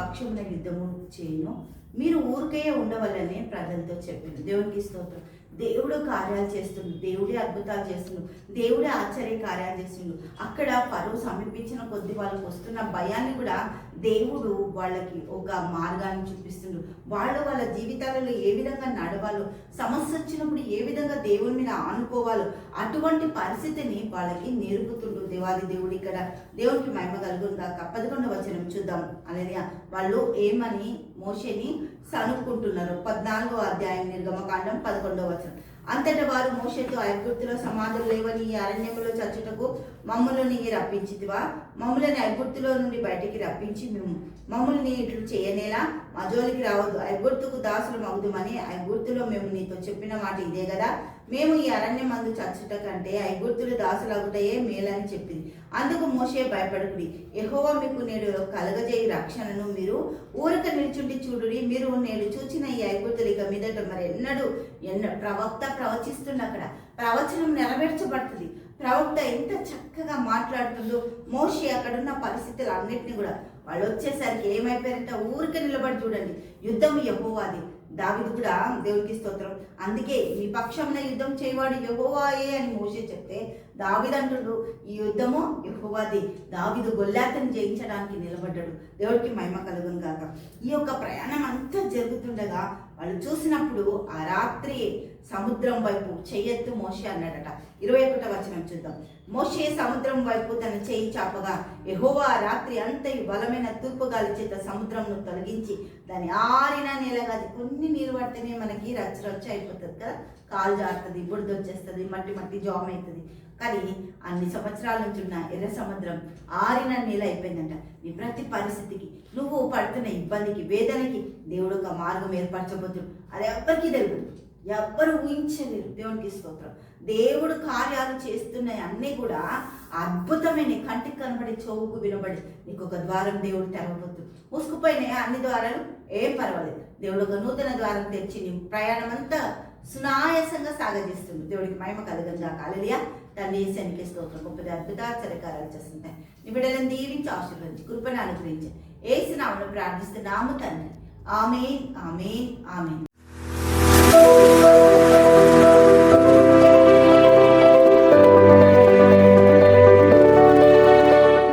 పక్షమున యుద్ధము చేయను, మీరు ఊరికే ఉండవల్లని ప్రజలతో చెప్పింది. దేవునికి స్తోత్రం. దేవుడు కార్యాలు చేస్తుండు, దేవుడే అద్భుతాలు చేస్తుండు, దేవుడే ఆశ్చర్య కార్యాలు చేస్తుండు. అక్కడ ఫరో సమీపించిన కొద్ది వాళ్ళకు వస్తున్న భయాన్ని కూడా దేవుడు వాళ్ళకి ఒక మార్గాన్ని చూపిస్తుండు. వాళ్ళ జీవితాలలో ఏ విధంగా నడవాలో, సమస్య వచ్చినప్పుడు ఏ విధంగా దేవుని మీద ఆనుకోవాలో అటువంటి పరిస్థితిని వాళ్ళకి నేర్పుతుండు దేవాది దేవుడు. ఇక్కడ దేవునికి మహిమ కలుగును గాక. 11వ వచనం చూద్దాం. అనేది వాళ్ళు ఏమని మోషేని సనుక్కుంటున్నారు. 14వ అధ్యాయం నిర్గమకాండం 11వ వచనం. అంతటా వారు మోషేతో, ఐగుప్తులో సమాధులు లేవని ఈ అరణ్యములో చచ్చుటకు మమ్ములని రప్పించితివా? మమ్ములని ఐగుప్తులో నుండి బయటికి రప్పించి మమ్ముల్ని ఇట్లు చేయనేలా? మా జోలికి రావద్దు, ఐగుప్తుకు దాసులు మగుదుమని ఐగుప్తులో మేము నీతో చెప్పిన మాట ఇదే కదా. మేము ఈ అరణ్యం మందు చచ్చుట కంటే ఐగుప్తులు దాసులగుటయే మేలని చెప్పింది. అందుకు మోషే, భయపడుకుడి, యెహోవా మీకు నేడు కలగజేయి రక్షణను. మీరు ఊరక నిల్చుండి చూడుడి. మీరు నేడు చూచిన ఈ ఐగుప్తులు ఇక మీదట మరి ఎన్నడూ ప్రవక్త ప్రవచిస్తుండ, అక్కడ ప్రవచనం నెరవేర్చబడుతుంది. ప్రవక్త ఎంత చక్కగా మాట్లాడుతుందో. మోషే అక్కడున్న పరిస్థితులు అన్నిటిని కూడా వాళ్ళు వచ్చేసరికి ఏమైపోయారంటే ఊరికే నిలబడి చూడండి, యుద్ధం యెహోవాది. దావీదు కూడా దేవునికి స్తోత్రం. అందుకే మీ పక్షంలో యుద్ధం చేయవాడు యెహోవాయే అని మోషే చెప్తే దావీదు అంటుడు, ఈ యుద్ధము యెహోవాది. దావీదు గొల్లాతను జయించడానికి నిలబడ్డాడు. దేవుడికి మహిమ కలుగును గాక. ఈ యొక్క ప్రయాణం అంతా జరుగుతుండగా వాళ్ళు చూసినప్పుడు ఆ రాత్రి సముద్రం వైపు చెయ్యెత్తు మోషే అన్నాడట. 21వ వచనం చూద్దాం. మోషే సముద్రం వైపు తన చేయి చాపగా యెహోవా రాత్రి అంతయు బలమైన తూర్పు గాలి చేత సముద్రంను తొలగించి దాని ఆరిన నేలగా, కొన్ని నీరు పడితేనే మనకి రచ్చ అయిపోతుంది కదా, కాలు జారుతుంది, బురద వచ్చేస్తుంది, మట్టి జామ్ అవుతుంది. కానీ అన్ని సంవత్సరాల నుంచి ఉన్న ఎర్ర సముద్రం ఆరిన నేల అయిపోయిందంట. నీ ప్రతి పరిస్థితికి, నువ్వు పడుతున్న ఇబ్బందికి, వేదనకి దేవుడు ఒక మార్గం ఏర్పరచబోతుడు. అది ఎవ్వరికీ తెలియదు, ఎవ్వరు ఊహించలేరు. దేవునికి స్తోత్రం. దేవుడు కార్యాలు చేస్తున్నాయి అన్నీ కూడా అద్భుతమైన, కంటికి కనబడి చెవుకు వినబడి నీకు ఒక ద్వారం దేవుడు తెరవబోతుంది. మూసుకుపోయినాయి అన్ని ద్వారాలు, ఏం పర్వాలేదు. దేవుడు ఒక నూతన ద్వారం తెచ్చి నీ ప్రయాణం అంతా సునాయాసంగా సాగజేస్తుంది. దేవుడికి మహిమ కలుగును గాక. హల్లెలూయా. తండ్రి యేసునికి స్తోత్రం. గొప్ప అద్భుతాచరకారాలు చేస్తుంటాయి. నీ బిడ్డలను దీవించి ఆశీర్వదించి కృపను అనుగ్రహించి యేసు నామములో ప్రార్థిస్తున్నాము తండ్రి. ఆమేన్, ఆమేన్, ఆమేన్.